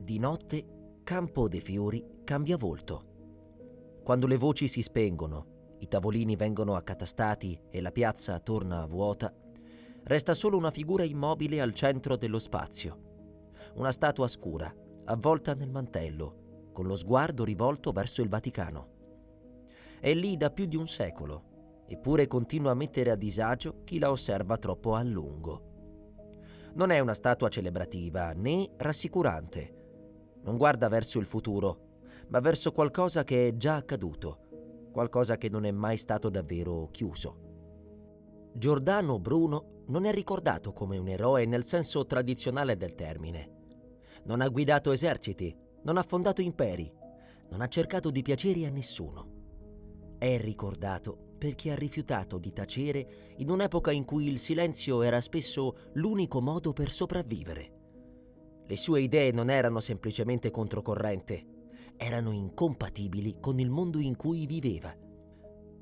Di notte, Campo dei Fiori cambia volto. Quando le voci si spengono, i tavolini vengono accatastati e la piazza torna vuota, resta solo una figura immobile al centro dello spazio. Una statua scura, avvolta nel mantello, con lo sguardo rivolto verso il Vaticano. È lì da più di un secolo, eppure continua a mettere a disagio chi la osserva troppo a lungo. Non è una statua celebrativa né rassicurante. Non guarda verso il futuro, ma verso qualcosa che è già accaduto, qualcosa che non è mai stato davvero chiuso. Giordano Bruno non è ricordato come un eroe nel senso tradizionale del termine. Non ha guidato eserciti, non ha fondato imperi, non ha cercato di piacere a nessuno. È ricordato perché ha rifiutato di tacere in un'epoca in cui il silenzio era spesso l'unico modo per sopravvivere. Le sue idee non erano semplicemente controcorrente, erano incompatibili con il mondo in cui viveva.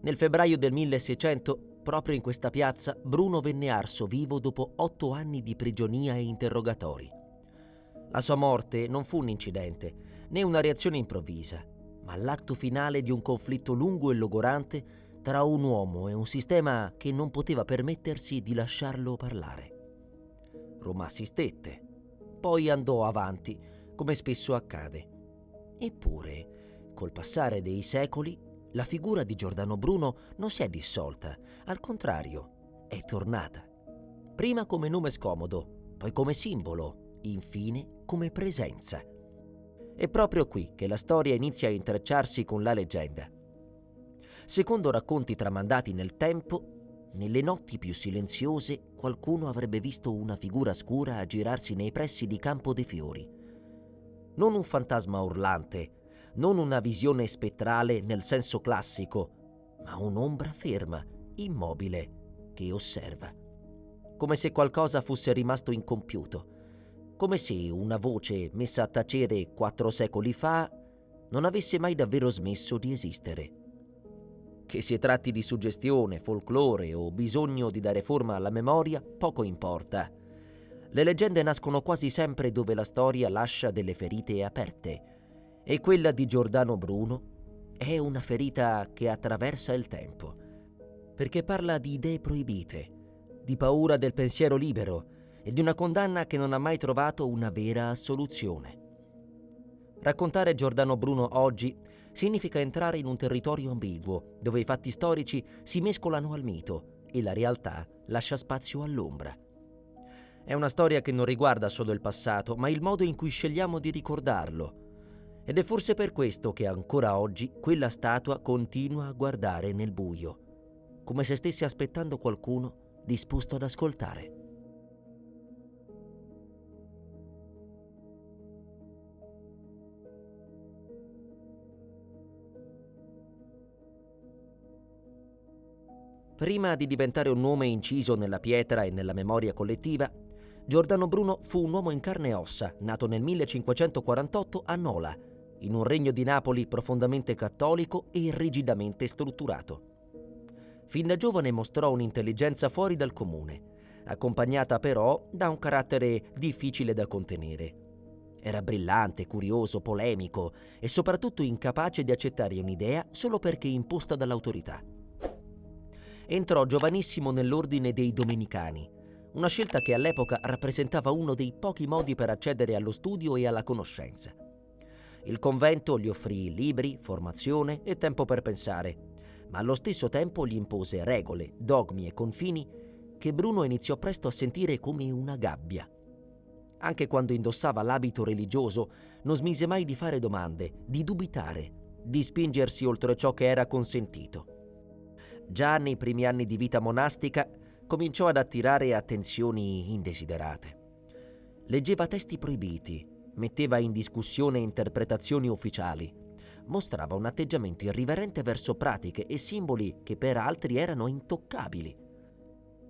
Nel febbraio del 1600, proprio in questa piazza, Bruno venne arso vivo dopo 8 anni di prigionia e interrogatori. La sua morte non fu un incidente, né una reazione improvvisa, ma l'atto finale di un conflitto lungo e logorante tra un uomo e un sistema che non poteva permettersi di lasciarlo parlare. Roma assistette, poi andò avanti, come spesso accade. Eppure, col passare dei secoli, la figura di Giordano Bruno non si è dissolta, al contrario, è tornata. Prima come nome scomodo, poi come simbolo, infine come presenza. È proprio qui che la storia inizia a intrecciarsi con la leggenda. Secondo racconti tramandati nel tempo, nelle notti più silenziose qualcuno avrebbe visto una figura scura aggirarsi nei pressi di Campo dei Fiori. Non un fantasma urlante, non una visione spettrale nel senso classico, ma un'ombra ferma, immobile, che osserva. Come se qualcosa fosse rimasto incompiuto, come se una voce messa a tacere 4 secoli fa non avesse mai davvero smesso di esistere. Che si tratti di suggestione, folklore o bisogno di dare forma alla memoria, poco importa. Le leggende nascono quasi sempre dove la storia lascia delle ferite aperte, e quella di Giordano Bruno è una ferita che attraversa il tempo, perché parla di idee proibite, di paura del pensiero libero e di una condanna che non ha mai trovato una vera assoluzione. Raccontare Giordano Bruno oggi significa entrare in un territorio ambiguo, dove i fatti storici si mescolano al mito e la realtà lascia spazio all'ombra. È una storia che non riguarda solo il passato, ma il modo in cui scegliamo di ricordarlo. Ed è forse per questo che ancora oggi quella statua continua a guardare nel buio, come se stesse aspettando qualcuno disposto ad ascoltare. Prima di diventare un nome inciso nella pietra e nella memoria collettiva, Giordano Bruno fu un uomo in carne e ossa, nato nel 1548 a Nola, in un regno di Napoli profondamente cattolico e rigidamente strutturato. Fin da giovane mostrò un'intelligenza fuori dal comune, accompagnata però da un carattere difficile da contenere. Era brillante, curioso, polemico e soprattutto incapace di accettare un'idea solo perché imposta dall'autorità. Entrò giovanissimo nell'ordine dei Domenicani, una scelta che all'epoca rappresentava uno dei pochi modi per accedere allo studio e alla conoscenza. Il convento gli offrì libri, formazione e tempo per pensare, ma allo stesso tempo gli impose regole, dogmi e confini che Bruno iniziò presto a sentire come una gabbia. Anche quando indossava l'abito religioso, non smise mai di fare domande, di dubitare, di spingersi oltre ciò che era consentito. Già nei primi anni di vita monastica cominciò ad attirare attenzioni indesiderate. Leggeva testi proibiti, metteva in discussione interpretazioni ufficiali, mostrava un atteggiamento irriverente verso pratiche e simboli che per altri erano intoccabili.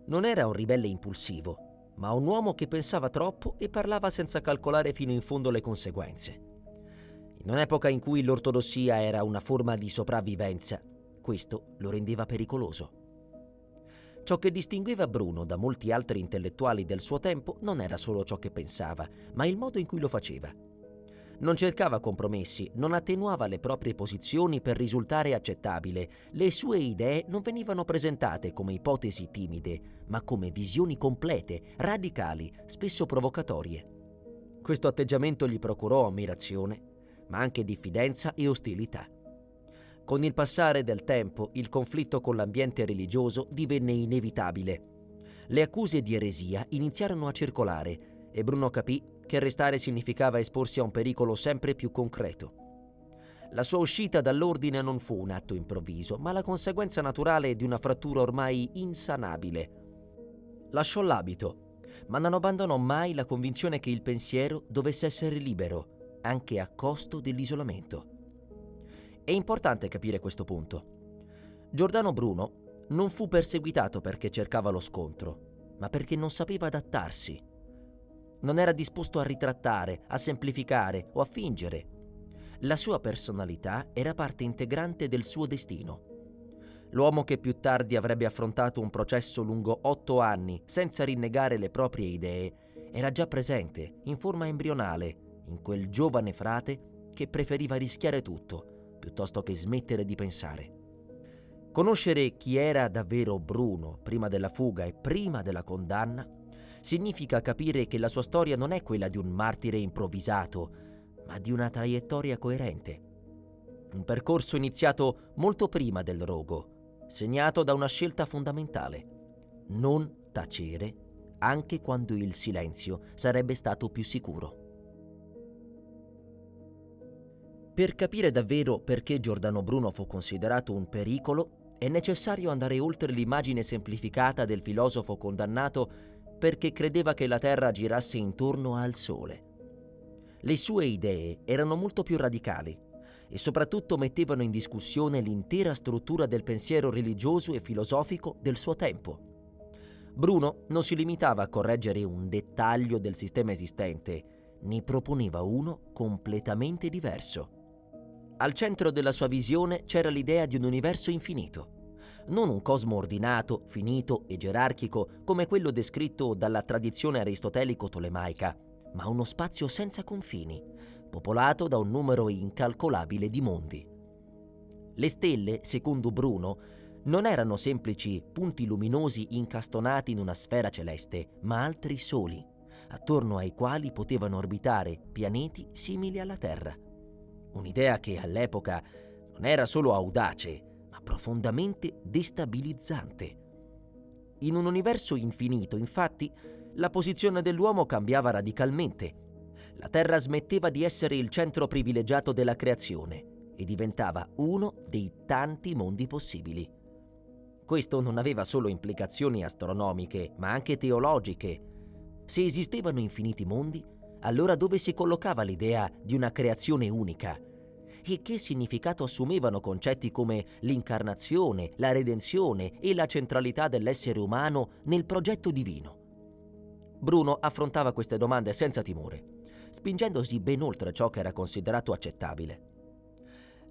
Non era un ribelle impulsivo, ma un uomo che pensava troppo e parlava senza calcolare fino in fondo le conseguenze. In un'epoca in cui l'ortodossia era una forma di sopravvivenza, questo lo rendeva pericoloso. Ciò che distingueva Bruno da molti altri intellettuali del suo tempo non era solo ciò che pensava, ma il modo in cui lo faceva. Non cercava compromessi, non attenuava le proprie posizioni per risultare accettabile. Le sue idee non venivano presentate come ipotesi timide, ma come visioni complete, radicali, spesso provocatorie. Questo atteggiamento gli procurò ammirazione, ma anche diffidenza e ostilità. Con il passare del tempo, il conflitto con l'ambiente religioso divenne inevitabile. Le accuse di eresia iniziarono a circolare e Bruno capì che restare significava esporsi a un pericolo sempre più concreto. La sua uscita dall'ordine non fu un atto improvviso, ma la conseguenza naturale di una frattura ormai insanabile. Lasciò l'abito, ma non abbandonò mai la convinzione che il pensiero dovesse essere libero, anche a costo dell'isolamento. È importante capire questo punto. Giordano Bruno non fu perseguitato perché cercava lo scontro, ma perché non sapeva adattarsi. Non era disposto a ritrattare, a semplificare o a fingere. La sua personalità era parte integrante del suo destino. L'uomo che più tardi avrebbe affrontato un processo lungo 8 anni senza rinnegare le proprie idee era già presente, in forma embrionale, in quel giovane frate che preferiva rischiare tutto piuttosto che smettere di pensare. Conoscere chi era davvero Bruno prima della fuga e prima della condanna significa capire che la sua storia non è quella di un martire improvvisato, ma di una traiettoria coerente. Un percorso iniziato molto prima del rogo, segnato da una scelta fondamentale: non tacere anche quando il silenzio sarebbe stato più sicuro. Per capire davvero perché Giordano Bruno fu considerato un pericolo, è necessario andare oltre l'immagine semplificata del filosofo condannato perché credeva che la Terra girasse intorno al Sole. Le sue idee erano molto più radicali e soprattutto mettevano in discussione l'intera struttura del pensiero religioso e filosofico del suo tempo. Bruno non si limitava a correggere un dettaglio del sistema esistente, ne proponeva uno completamente diverso. Al centro della sua visione c'era l'idea di un universo infinito, non un cosmo ordinato, finito e gerarchico come quello descritto dalla tradizione aristotelico-tolemaica, ma uno spazio senza confini, popolato da un numero incalcolabile di mondi. Le stelle, secondo Bruno, non erano semplici punti luminosi incastonati in una sfera celeste, ma altri soli, attorno ai quali potevano orbitare pianeti simili alla Terra. Un'idea che all'epoca non era solo audace, ma profondamente destabilizzante. In un universo infinito, infatti, la posizione dell'uomo cambiava radicalmente. La Terra smetteva di essere il centro privilegiato della creazione e diventava uno dei tanti mondi possibili. Questo non aveva solo implicazioni astronomiche, ma anche teologiche. Se esistevano infiniti mondi, allora dove si collocava l'idea di una creazione unica? E che significato assumevano concetti come l'incarnazione, la redenzione e la centralità dell'essere umano nel progetto divino? Bruno affrontava queste domande senza timore, spingendosi ben oltre ciò che era considerato accettabile.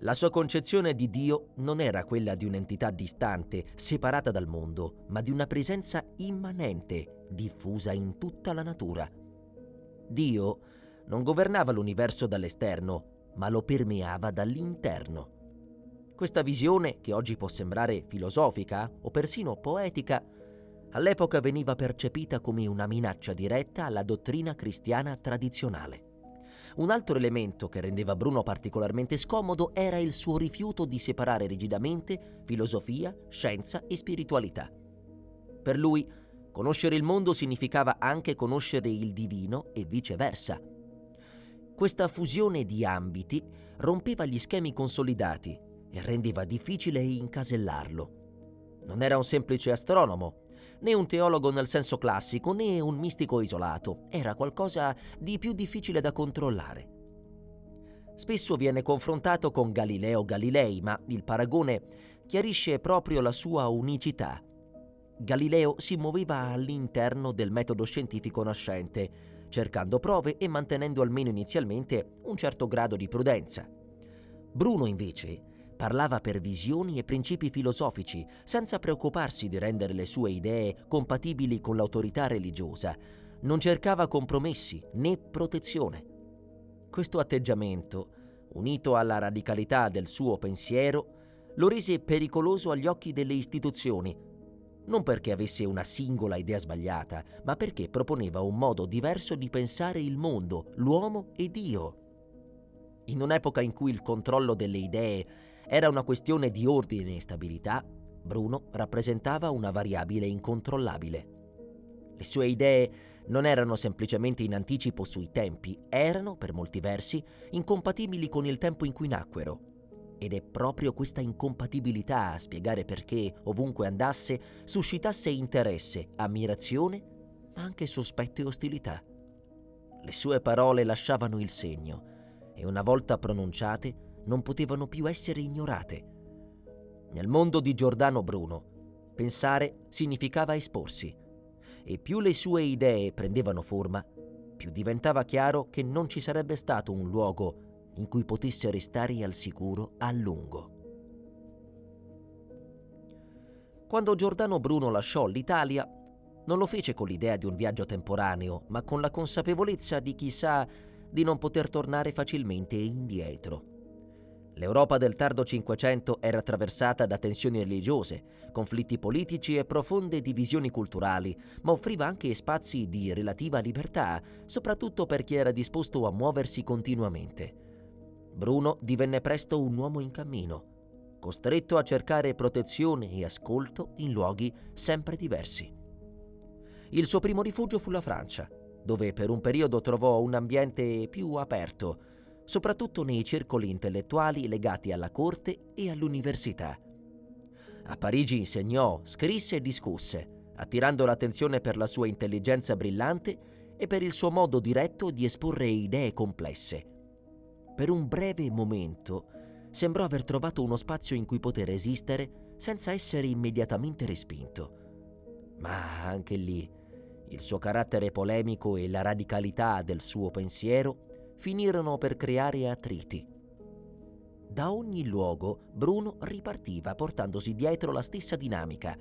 La sua concezione di Dio non era quella di un'entità distante, separata dal mondo, ma di una presenza immanente, diffusa in tutta la natura. Dio non governava l'universo dall'esterno, ma lo permeava dall'interno. Questa visione, che oggi può sembrare filosofica o persino poetica, all'epoca veniva percepita come una minaccia diretta alla dottrina cristiana tradizionale. Un altro elemento che rendeva Bruno particolarmente scomodo era il suo rifiuto di separare rigidamente filosofia, scienza e spiritualità. Per lui, conoscere il mondo significava anche conoscere il divino e viceversa. Questa fusione di ambiti rompeva gli schemi consolidati e rendeva difficile incasellarlo. Non era un semplice astronomo, né un teologo nel senso classico, né un mistico isolato. Era qualcosa di più difficile da controllare. Spesso viene confrontato con Galileo Galilei, ma il paragone chiarisce proprio la sua unicità. Galileo si muoveva all'interno del metodo scientifico nascente, cercando prove e mantenendo almeno inizialmente un certo grado di prudenza. Bruno, invece, parlava per visioni e principi filosofici, senza preoccuparsi di rendere le sue idee compatibili con l'autorità religiosa. Non cercava compromessi né protezione. Questo atteggiamento, unito alla radicalità del suo pensiero, lo rese pericoloso agli occhi delle istituzioni, non perché avesse una singola idea sbagliata, ma perché proponeva un modo diverso di pensare il mondo, l'uomo e Dio. In un'epoca in cui il controllo delle idee era una questione di ordine e stabilità, Bruno rappresentava una variabile incontrollabile. Le sue idee non erano semplicemente in anticipo sui tempi, erano, per molti versi, incompatibili con il tempo in cui nacquero. Ed è proprio questa incompatibilità a spiegare perché, ovunque andasse, suscitasse interesse, ammirazione, ma anche sospetto e ostilità. Le sue parole lasciavano il segno e una volta pronunciate non potevano più essere ignorate. Nel mondo di Giordano Bruno, pensare significava esporsi, e più le sue idee prendevano forma, più diventava chiaro che non ci sarebbe stato un luogo in cui potesse restare al sicuro a lungo. Quando Giordano Bruno lasciò l'Italia, non lo fece con l'idea di un viaggio temporaneo, ma con la consapevolezza di chissà di non poter tornare facilmente indietro. L'Europa del tardo Cinquecento era attraversata da tensioni religiose, conflitti politici e profonde divisioni culturali, ma offriva anche spazi di relativa libertà, soprattutto per chi era disposto a muoversi continuamente. Bruno divenne presto un uomo in cammino, costretto a cercare protezione e ascolto in luoghi sempre diversi. Il suo primo rifugio fu la Francia, dove per un periodo trovò un ambiente più aperto, soprattutto nei circoli intellettuali legati alla corte e all'università. A Parigi insegnò, scrisse e discusse, attirando l'attenzione per la sua intelligenza brillante e per il suo modo diretto di esporre idee complesse. Per un breve momento sembrò aver trovato uno spazio in cui poter esistere senza essere immediatamente respinto. Ma anche lì, il suo carattere polemico e la radicalità del suo pensiero finirono per creare attriti. Da ogni luogo Bruno ripartiva portandosi dietro la stessa dinamica.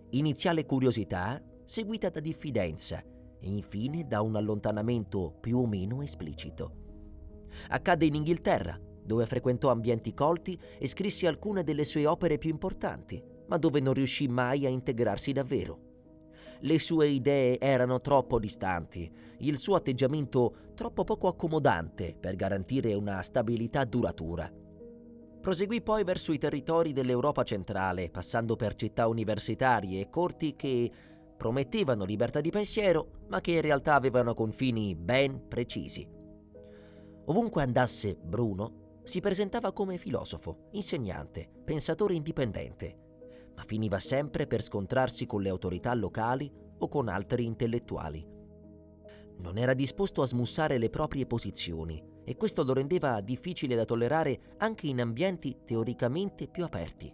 Iniziale curiosità seguita da diffidenza e infine da un allontanamento più o meno esplicito. Accadde in Inghilterra, dove frequentò ambienti colti e scrisse alcune delle sue opere più importanti, ma dove non riuscì mai a integrarsi davvero. Le sue idee erano troppo distanti, il suo atteggiamento troppo poco accomodante per garantire una stabilità duratura. Proseguì poi verso i territori dell'Europa centrale, passando per città universitarie e corti che promettevano libertà di pensiero, ma che in realtà avevano confini ben precisi. Ovunque andasse Bruno, si presentava come filosofo, insegnante, pensatore indipendente, ma finiva sempre per scontrarsi con le autorità locali o con altri intellettuali. Non era disposto a smussare le proprie posizioni e questo lo rendeva difficile da tollerare anche in ambienti teoricamente più aperti.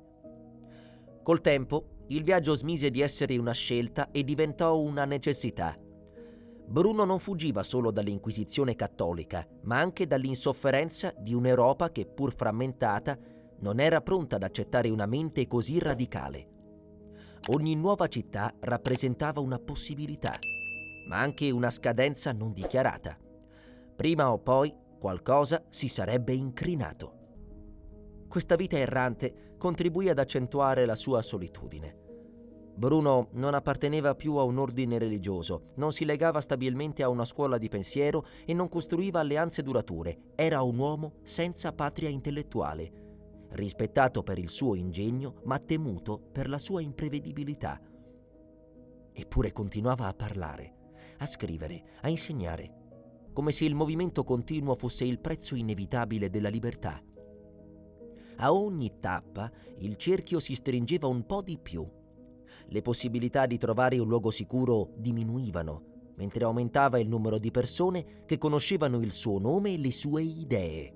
Col tempo, il viaggio smise di essere una scelta e diventò una necessità. Bruno non fuggiva solo dall'Inquisizione cattolica, ma anche dall'insofferenza di un'Europa che, pur frammentata, non era pronta ad accettare una mente così radicale. Ogni nuova città rappresentava una possibilità, ma anche una scadenza non dichiarata. Prima o poi qualcosa si sarebbe incrinato. Questa vita errante contribuì ad accentuare la sua solitudine. Bruno non apparteneva più a un ordine religioso, non si legava stabilmente a una scuola di pensiero e non costruiva alleanze durature. Era un uomo senza patria intellettuale, rispettato per il suo ingegno, ma temuto per la sua imprevedibilità. Eppure continuava a parlare, a scrivere, a insegnare, come se il movimento continuo fosse il prezzo inevitabile della libertà. A ogni tappa il cerchio si stringeva un po' di più. Le possibilità di trovare un luogo sicuro diminuivano, mentre aumentava il numero di persone che conoscevano il suo nome e le sue idee.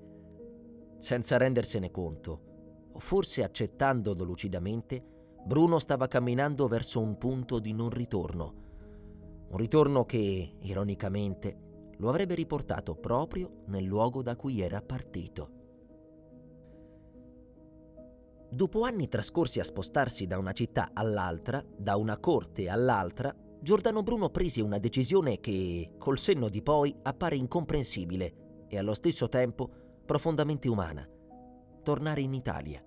Senza rendersene conto, o forse accettandolo lucidamente, Bruno stava camminando verso un punto di non ritorno. Un ritorno che, ironicamente, lo avrebbe riportato proprio nel luogo da cui era partito. Dopo anni trascorsi a spostarsi da una città all'altra, da una corte all'altra, Giordano Bruno prese una decisione che, col senno di poi, appare incomprensibile. e allo stesso tempo profondamente umana: tornare in Italia.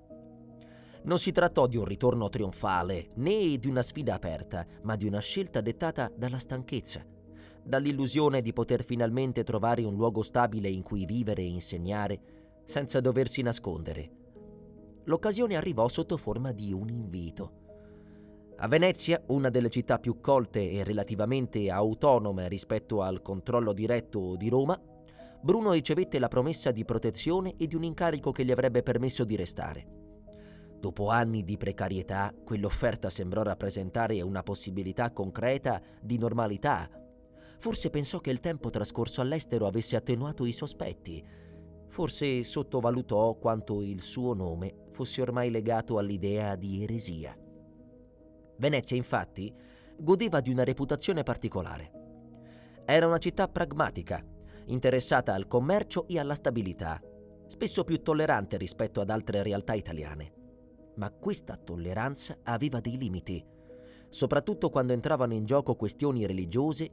Non si trattò di un ritorno trionfale né di una sfida aperta, ma di una scelta dettata dalla stanchezza, dall'illusione di poter finalmente trovare un luogo stabile in cui vivere e insegnare senza doversi nascondere. L'occasione arrivò sotto forma di un invito. A Venezia, una delle città più colte e relativamente autonome rispetto al controllo diretto di Roma, Bruno ricevette la promessa di protezione e di un incarico che gli avrebbe permesso di restare. Dopo anni di precarietà, quell'offerta sembrò rappresentare una possibilità concreta di normalità. Forse pensò che il tempo trascorso all'estero avesse attenuato i sospetti. Forse sottovalutò quanto il suo nome fosse ormai legato all'idea di eresia. Venezia, infatti, godeva di una reputazione particolare. Era una città pragmatica, interessata al commercio e alla stabilità, spesso più tollerante rispetto ad altre realtà italiane. Ma questa tolleranza aveva dei limiti, soprattutto quando entravano in gioco questioni religiose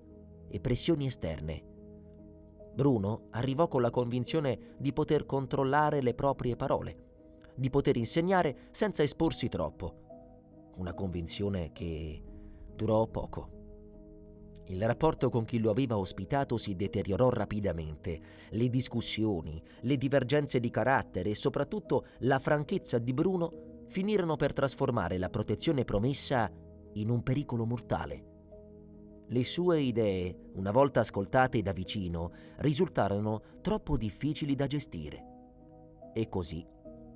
e pressioni esterne. Bruno arrivò con la convinzione di poter controllare le proprie parole, di poter insegnare senza esporsi troppo. Una convinzione che durò poco. Il rapporto con chi lo aveva ospitato si deteriorò rapidamente. Le discussioni, le divergenze di carattere e soprattutto la franchezza di Bruno finirono per trasformare la protezione promessa in un pericolo mortale. Le sue idee, una volta ascoltate da vicino, risultarono troppo difficili da gestire. E così,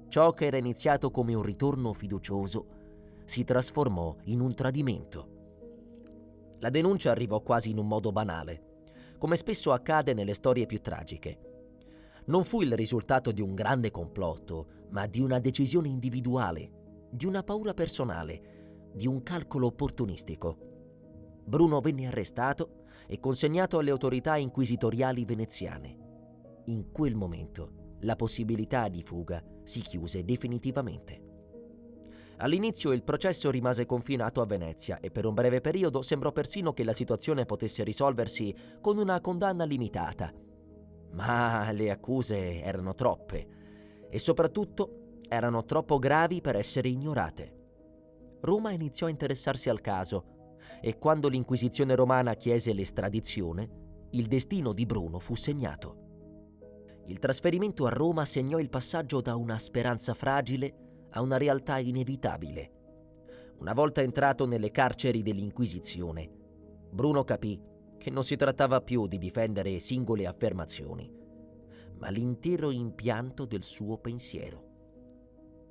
ciò che era iniziato come un ritorno fiducioso si trasformò in un tradimento. La denuncia arrivò quasi in un modo banale, come spesso accade nelle storie più tragiche. Non fu il risultato di un grande complotto, ma di una decisione individuale, di una paura personale, di un calcolo opportunistico. Bruno venne arrestato e consegnato alle autorità inquisitoriali veneziane. In quel momento la possibilità di fuga si chiuse definitivamente. All'inizio il processo rimase confinato a Venezia e per un breve periodo sembrò persino che la situazione potesse risolversi con una condanna limitata. Ma le accuse erano troppe e soprattutto erano troppo gravi per essere ignorate. Roma iniziò a interessarsi al caso e quando l'Inquisizione romana chiese l'estradizione, il destino di Bruno fu segnato. Il trasferimento a Roma segnò il passaggio da una speranza fragile a una realtà inevitabile. Una volta entrato nelle carceri dell'Inquisizione, Bruno capì che non si trattava più di difendere singole affermazioni, ma l'intero impianto del suo pensiero.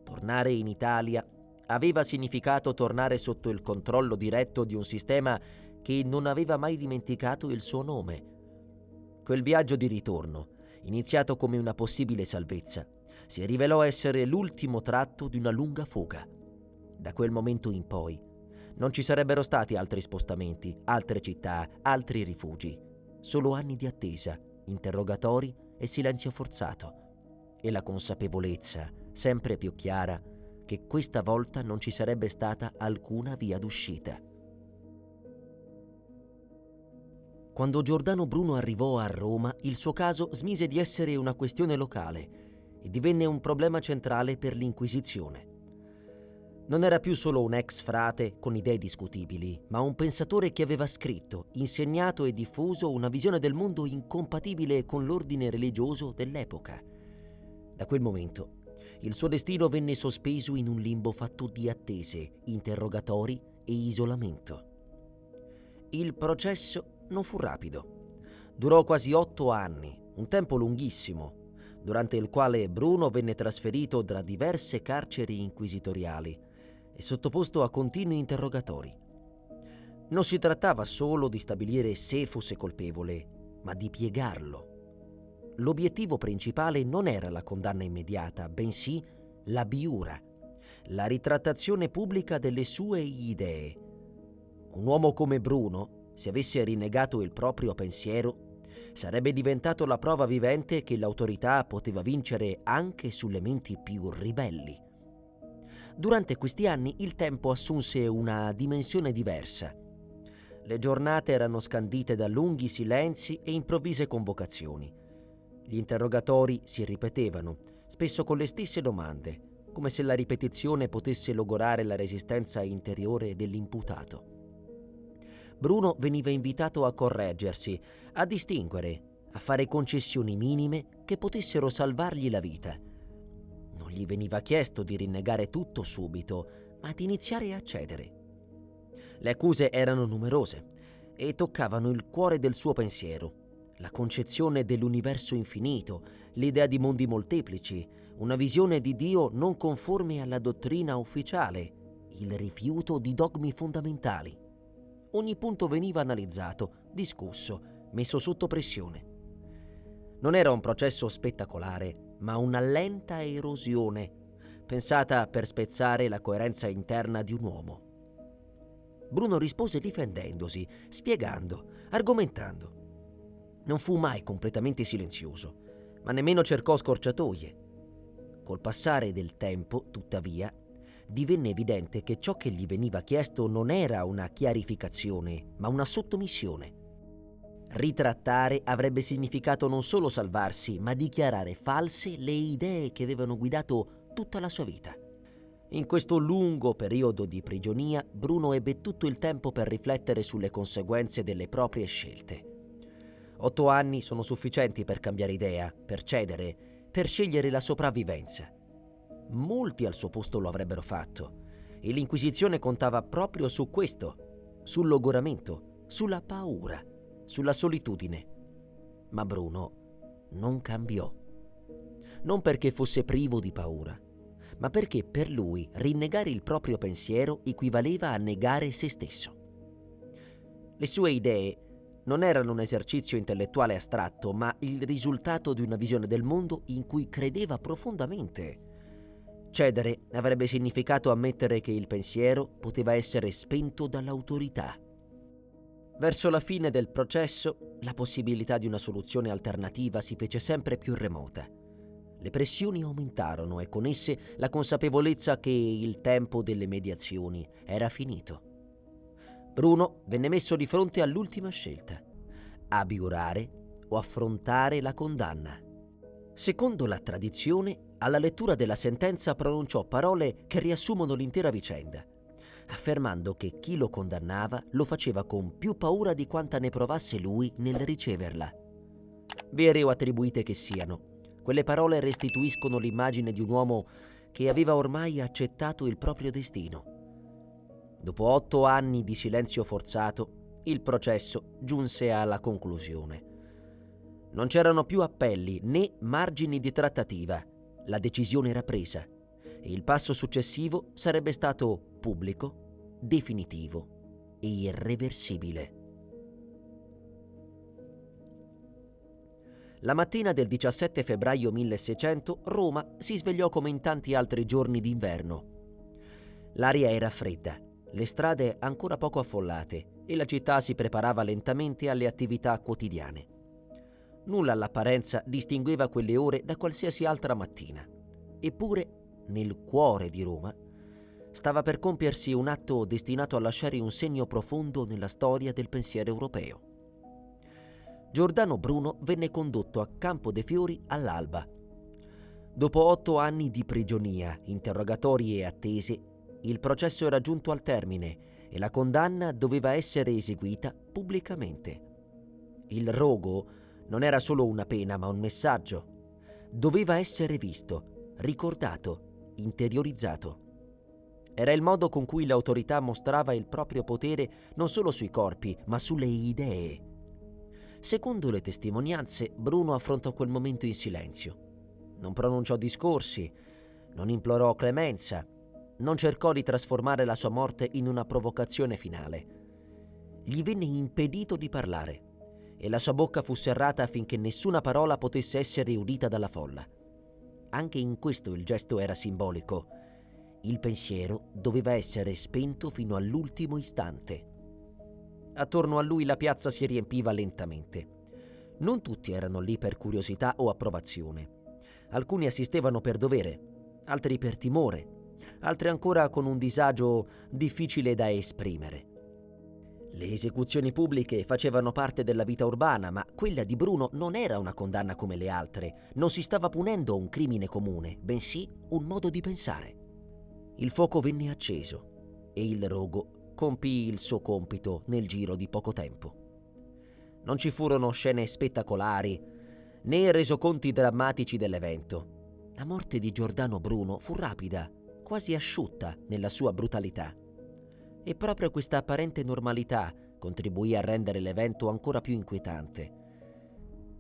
Tornare in Italia aveva significato tornare sotto il controllo diretto di un sistema che non aveva mai dimenticato il suo nome. Quel viaggio di ritorno, iniziato come una possibile salvezza, si rivelò essere l'ultimo tratto di una lunga fuga. Da quel momento in poi non ci sarebbero stati altri spostamenti, altre città, altri rifugi, solo anni di attesa, interrogatori e silenzio forzato, e la consapevolezza, sempre più chiara, che questa volta non ci sarebbe stata alcuna via d'uscita. Quando Giordano Bruno arrivò a Roma, il suo caso smise di essere una questione locale e divenne un problema centrale per l'Inquisizione. Non era più solo un ex frate con idee discutibili, ma un pensatore che aveva scritto, insegnato e diffuso una visione del mondo incompatibile con l'ordine religioso dell'epoca. Da quel momento, il suo destino venne sospeso in un limbo fatto di attese, interrogatori e isolamento. Il processo non fu rapido. Durò quasi 8 anni, un tempo lunghissimo, durante il quale Bruno venne trasferito tra diverse carceri inquisitoriali e sottoposto a continui interrogatori. Non si trattava solo di stabilire se fosse colpevole, ma di piegarlo. L'obiettivo principale non era la condanna immediata, bensì la biura, la ritrattazione pubblica delle sue idee. Un uomo come Bruno, se avesse rinnegato il proprio pensiero, sarebbe diventato la prova vivente che l'autorità poteva vincere anche sulle menti più ribelli. Durante questi anni il tempo assunse una dimensione diversa. Le giornate erano scandite da lunghi silenzi e improvvise convocazioni. Gli interrogatori si ripetevano, spesso con le stesse domande, come se la ripetizione potesse logorare la resistenza interiore dell'imputato. Bruno veniva invitato a correggersi, a distinguere, a fare concessioni minime che potessero salvargli la vita. Non gli veniva chiesto di rinnegare tutto subito, ma di iniziare a cedere. Le accuse erano numerose e toccavano il cuore del suo pensiero, la concezione dell'universo infinito, l'idea di mondi molteplici, una visione di Dio non conforme alla dottrina ufficiale, il rifiuto di dogmi fondamentali. Ogni punto veniva analizzato, discusso, messo sotto pressione. Non era un processo spettacolare, ma una lenta erosione, pensata per spezzare la coerenza interna di un uomo. Bruno rispose difendendosi, spiegando, argomentando. Non fu mai completamente silenzioso, ma nemmeno cercò scorciatoie. Col passare del tempo, tuttavia, divenne evidente che ciò che gli veniva chiesto non era una chiarificazione, ma una sottomissione. Ritrattare avrebbe significato non solo salvarsi, ma dichiarare false le idee che avevano guidato tutta la sua vita. In questo lungo periodo di prigionia, Bruno ebbe tutto il tempo per riflettere sulle conseguenze delle proprie scelte. 8 anni sono sufficienti per cambiare idea, per cedere, per scegliere la sopravvivenza. Molti al suo posto lo avrebbero fatto, e l'Inquisizione contava proprio su questo, sul logoramento, sulla paura, sulla solitudine. Ma Bruno non cambiò. Non perché fosse privo di paura, ma perché per lui rinnegare il proprio pensiero equivaleva a negare se stesso. Le sue idee non erano un esercizio intellettuale astratto, ma il risultato di una visione del mondo in cui credeva profondamente. Cedere avrebbe significato ammettere che il pensiero poteva essere spento dall'autorità. Verso la fine del processo, la possibilità di una soluzione alternativa si fece sempre più remota. Le pressioni aumentarono e con esse la consapevolezza che il tempo delle mediazioni era finito. Bruno venne messo di fronte all'ultima scelta: abiurare o affrontare la condanna. Secondo la tradizione, alla lettura della sentenza pronunciò parole che riassumono l'intera vicenda, affermando che chi lo condannava lo faceva con più paura di quanta ne provasse lui nel riceverla. Vere o attribuite che siano, quelle parole restituiscono l'immagine di un uomo che aveva ormai accettato il proprio destino. Dopo 8 anni di silenzio forzato, il processo giunse alla conclusione. Non c'erano più appelli né margini di trattativa. La decisione era presa e il passo successivo sarebbe stato pubblico, definitivo e irreversibile. La mattina del 17 febbraio 1600 Roma si svegliò come in tanti altri giorni d'inverno. L'aria era fredda, le strade ancora poco affollate e la città si preparava lentamente alle attività quotidiane. Nulla all'apparenza distingueva quelle ore da qualsiasi altra mattina. Eppure, nel cuore di Roma, stava per compiersi un atto destinato a lasciare un segno profondo nella storia del pensiero europeo. Giordano Bruno venne condotto a Campo dei Fiori all'alba. Dopo 8 anni di prigionia, interrogatori e attese, il processo era giunto al termine e la condanna doveva essere eseguita pubblicamente. Il rogo non era solo una pena, ma un messaggio. Doveva essere visto, ricordato, interiorizzato. Era il modo con cui l'autorità mostrava il proprio potere non solo sui corpi, ma sulle idee. Secondo le testimonianze, Bruno affrontò quel momento in silenzio. Non pronunciò discorsi, non implorò clemenza, non cercò di trasformare la sua morte in una provocazione finale. Gli venne impedito di parlare e la sua bocca fu serrata affinché nessuna parola potesse essere udita dalla folla. Anche in questo il gesto era simbolico. Il pensiero doveva essere spento fino all'ultimo istante. Attorno a lui la piazza si riempiva lentamente. Non tutti erano lì per curiosità o approvazione. Alcuni assistevano per dovere, altri per timore, altri ancora con un disagio difficile da esprimere. Le esecuzioni pubbliche facevano parte della vita urbana, ma quella di Bruno non era una condanna come le altre, non si stava punendo un crimine comune, bensì un modo di pensare. Il fuoco venne acceso e il rogo compì il suo compito nel giro di poco tempo. Non ci furono scene spettacolari né resoconti drammatici dell'evento. La morte di Giordano Bruno fu rapida, quasi asciutta nella sua brutalità. E proprio questa apparente normalità contribuì a rendere l'evento ancora più inquietante.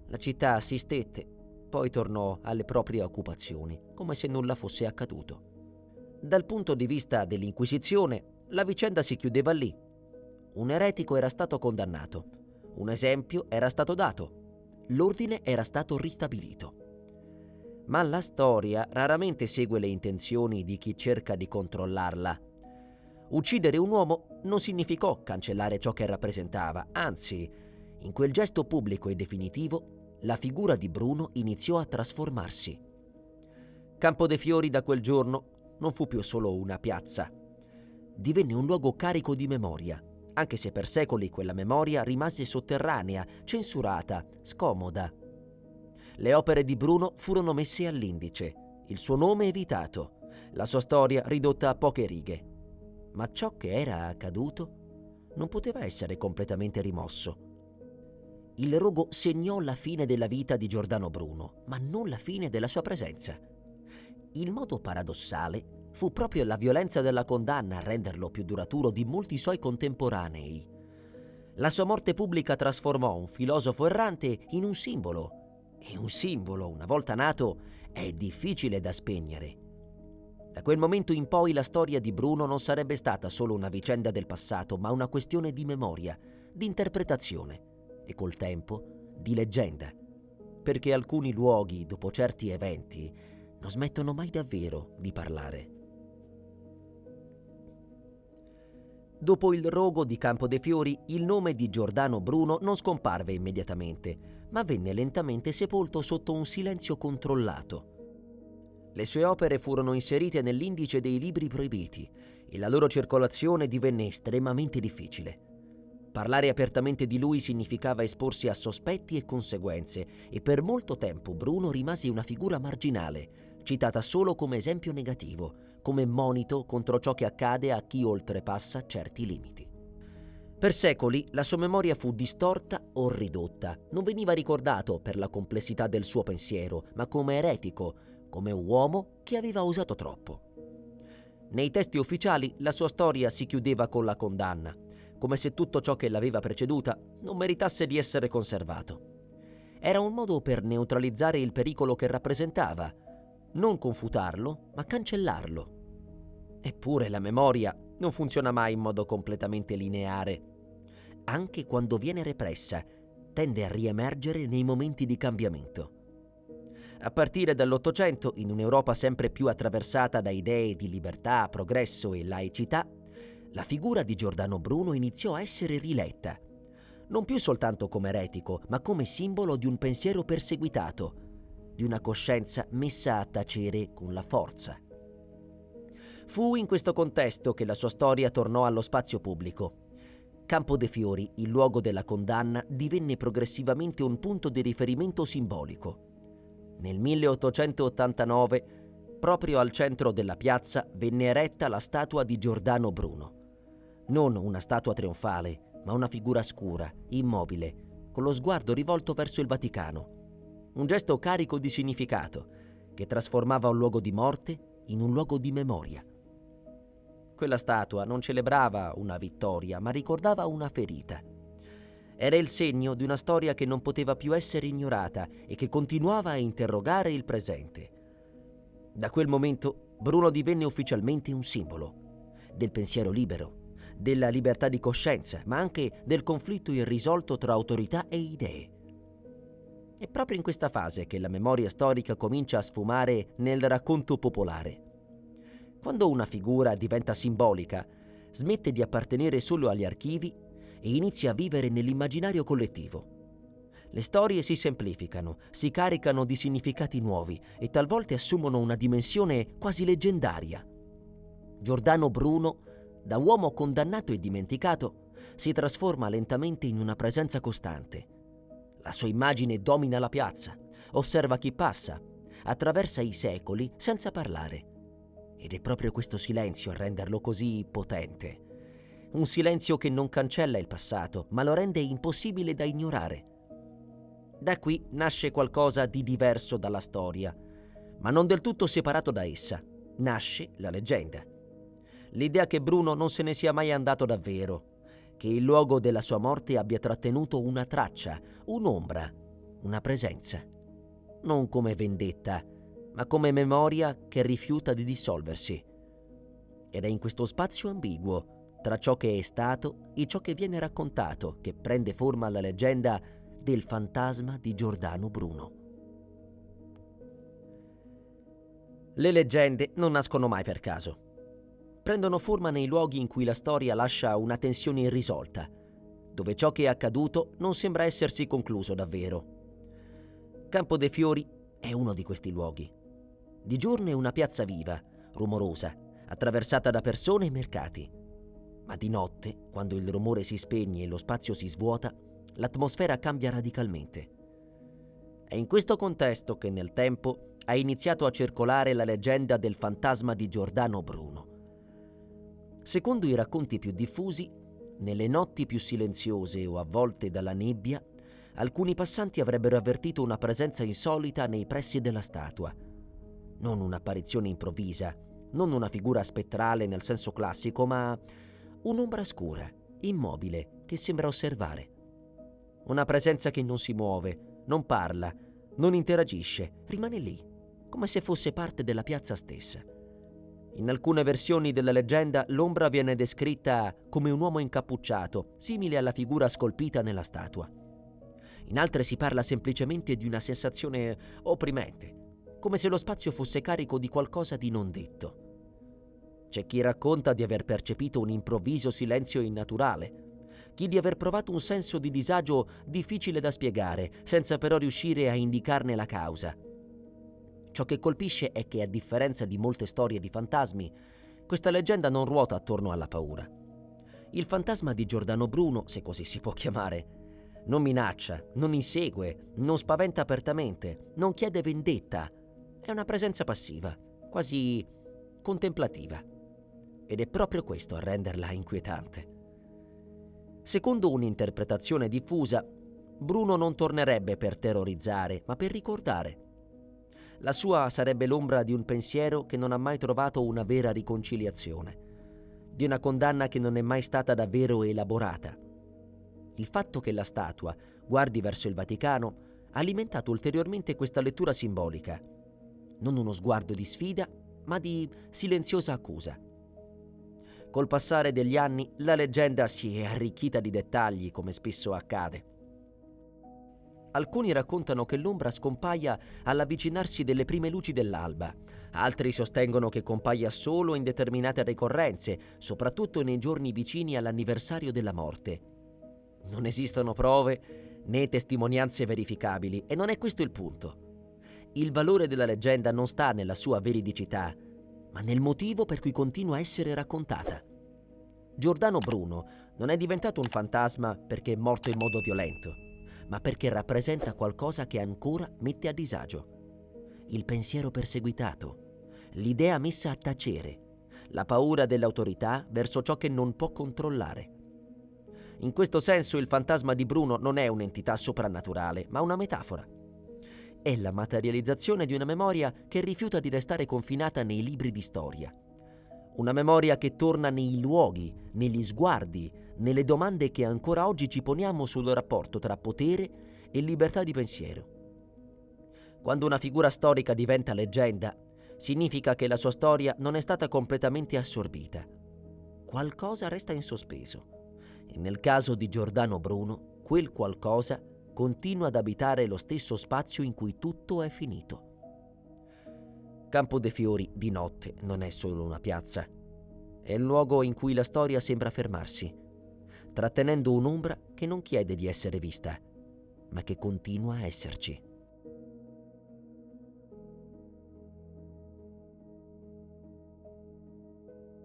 La città assistette, poi tornò alle proprie occupazioni, come se nulla fosse accaduto. Dal punto di vista dell'Inquisizione, la vicenda si chiudeva lì. Un eretico era stato condannato, un esempio era stato dato, l'ordine era stato ristabilito. Ma la storia raramente segue le intenzioni di chi cerca di controllarla. Uccidere un uomo non significò cancellare ciò che rappresentava, anzi, in quel gesto pubblico e definitivo, la figura di Bruno iniziò a trasformarsi. Campo dei Fiori da quel giorno non fu più solo una piazza. Divenne un luogo carico di memoria, anche se per secoli quella memoria rimase sotterranea, censurata, scomoda. Le opere di Bruno furono messe all'indice, il suo nome evitato, la sua storia ridotta a poche righe. Ma ciò che era accaduto non poteva essere completamente rimosso. Il rogo segnò la fine della vita di Giordano Bruno, ma non la fine della sua presenza. Il modo paradossale fu proprio la violenza della condanna a renderlo più duraturo di molti suoi contemporanei. La sua morte pubblica trasformò un filosofo errante in un simbolo, e un simbolo, una volta nato, è difficile da spegnere. Da quel momento in poi la storia di Bruno non sarebbe stata solo una vicenda del passato, ma una questione di memoria, di interpretazione e col tempo di leggenda, perché alcuni luoghi, dopo certi eventi, non smettono mai davvero di parlare. Dopo il rogo di Campo dei Fiori, il nome di Giordano Bruno non scomparve immediatamente, ma venne lentamente sepolto sotto un silenzio controllato. Le sue opere furono inserite nell'indice dei libri proibiti e la loro circolazione divenne estremamente difficile. Parlare apertamente di lui significava esporsi a sospetti e conseguenze, e per molto tempo Bruno rimase una figura marginale, citata solo come esempio negativo, come monito contro ciò che accade a chi oltrepassa certi limiti. Per secoli la sua memoria fu distorta o ridotta, non veniva ricordato per la complessità del suo pensiero, ma come eretico, come un uomo che aveva osato troppo. Nei testi ufficiali la sua storia si chiudeva con la condanna, come se tutto ciò che l'aveva preceduta non meritasse di essere conservato. Era un modo per neutralizzare il pericolo che rappresentava, non confutarlo, ma cancellarlo. Eppure la memoria non funziona mai in modo completamente lineare. Anche quando viene repressa, tende a riemergere nei momenti di cambiamento. A partire dall'Ottocento, in un'Europa sempre più attraversata da idee di libertà, progresso e laicità, la figura di Giordano Bruno iniziò a essere riletta, non più soltanto come eretico, ma come simbolo di un pensiero perseguitato, di una coscienza messa a tacere con la forza. Fu in questo contesto che la sua storia tornò allo spazio pubblico. Campo dei Fiori, il luogo della condanna, divenne progressivamente un punto di riferimento simbolico. Nel 1889, proprio al centro della piazza, venne eretta la statua di Giordano Bruno. Non una statua trionfale, ma una figura scura, immobile, con lo sguardo rivolto verso il Vaticano. Un gesto carico di significato, che trasformava un luogo di morte in un luogo di memoria. Quella statua non celebrava una vittoria, ma ricordava una ferita. Era il segno di una storia che non poteva più essere ignorata e che continuava a interrogare il presente. Da quel momento Bruno divenne ufficialmente un simbolo del pensiero libero, della libertà di coscienza, ma anche del conflitto irrisolto tra autorità e idee. È proprio in questa fase che la memoria storica comincia a sfumare nel racconto popolare. Quando una figura diventa simbolica, smette di appartenere solo agli archivi e inizia a vivere nell'immaginario collettivo. Le storie si semplificano, si caricano di significati nuovi e talvolta assumono una dimensione quasi leggendaria. Giordano Bruno, da uomo condannato e dimenticato, si trasforma lentamente in una presenza costante. La sua immagine domina la piazza, osserva chi passa, attraversa i secoli senza parlare. Ed è proprio questo silenzio a renderlo così potente. Un silenzio che non cancella il passato, ma lo rende impossibile da ignorare. Da qui nasce qualcosa di diverso dalla storia, ma non del tutto separato da essa. Nasce la leggenda. L'idea che Bruno non se ne sia mai andato davvero, che il luogo della sua morte abbia trattenuto una traccia, un'ombra, una presenza. Non come vendetta, ma come memoria che rifiuta di dissolversi. Ed è in questo spazio ambiguo, tra ciò che è stato e ciò che viene raccontato, che prende forma la leggenda del fantasma di Giordano Bruno. Le leggende non nascono mai per caso. Prendono forma nei luoghi in cui la storia lascia una tensione irrisolta, dove ciò che è accaduto non sembra essersi concluso davvero. Campo dei Fiori è uno di questi luoghi. Di giorno è una piazza viva, rumorosa, attraversata da persone e mercati. Ma di notte, quando il rumore si spegne e lo spazio si svuota, l'atmosfera cambia radicalmente. È in questo contesto che nel tempo ha iniziato a circolare la leggenda del fantasma di Giordano Bruno. Secondo i racconti più diffusi, nelle notti più silenziose o avvolte dalla nebbia, alcuni passanti avrebbero avvertito una presenza insolita nei pressi della statua. Non un'apparizione improvvisa, non una figura spettrale nel senso classico, ma un'ombra scura, immobile, che sembra osservare. Una presenza che non si muove, non parla, non interagisce, rimane lì, come se fosse parte della piazza stessa. In alcune versioni della leggenda l'ombra viene descritta come un uomo incappucciato, simile alla figura scolpita nella statua. In altre si parla semplicemente di una sensazione opprimente, come se lo spazio fosse carico di qualcosa di non detto. C'è chi racconta di aver percepito un improvviso silenzio innaturale, chi di aver provato un senso di disagio difficile da spiegare, senza però riuscire a indicarne la causa. Ciò che colpisce è che, a differenza di molte storie di fantasmi, questa leggenda non ruota attorno alla paura. Il fantasma di Giordano Bruno, se così si può chiamare, non minaccia, non insegue, non spaventa apertamente, non chiede vendetta. È una presenza passiva, quasi contemplativa. Ed è proprio questo a renderla inquietante. Secondo un'interpretazione diffusa, Bruno non tornerebbe per terrorizzare, ma per ricordare. La sua sarebbe l'ombra di un pensiero che non ha mai trovato una vera riconciliazione, di una condanna che non è mai stata davvero elaborata. Il fatto che la statua guardi verso il Vaticano ha alimentato ulteriormente questa lettura simbolica. Non uno sguardo di sfida, ma di silenziosa accusa. Col passare degli anni, la leggenda si è arricchita di dettagli, come spesso accade. Alcuni raccontano che l'ombra scompaia all'avvicinarsi delle prime luci dell'alba. Altri sostengono che compaia solo in determinate ricorrenze, soprattutto nei giorni vicini all'anniversario della morte. Non esistono prove né testimonianze verificabili, e non è questo il punto. Il valore della leggenda non sta nella sua veridicità, ma nel motivo per cui continua a essere raccontata. Giordano Bruno non è diventato un fantasma perché è morto in modo violento, ma perché rappresenta qualcosa che ancora mette a disagio. Il pensiero perseguitato, l'idea messa a tacere, la paura dell'autorità verso ciò che non può controllare. In questo senso il fantasma di Bruno non è un'entità soprannaturale, ma una metafora. È la materializzazione di una memoria che rifiuta di restare confinata nei libri di storia. Una memoria che torna nei luoghi, negli sguardi, nelle domande che ancora oggi ci poniamo sul rapporto tra potere e libertà di pensiero. Quando una figura storica diventa leggenda, significa che la sua storia non è stata completamente assorbita. Qualcosa resta in sospeso. E nel caso di Giordano Bruno, quel qualcosa continua ad abitare lo stesso spazio in cui tutto è finito. Campo dei Fiori di notte non è solo una piazza. È il luogo in cui la storia sembra fermarsi, trattenendo un'ombra che non chiede di essere vista, ma che continua a esserci.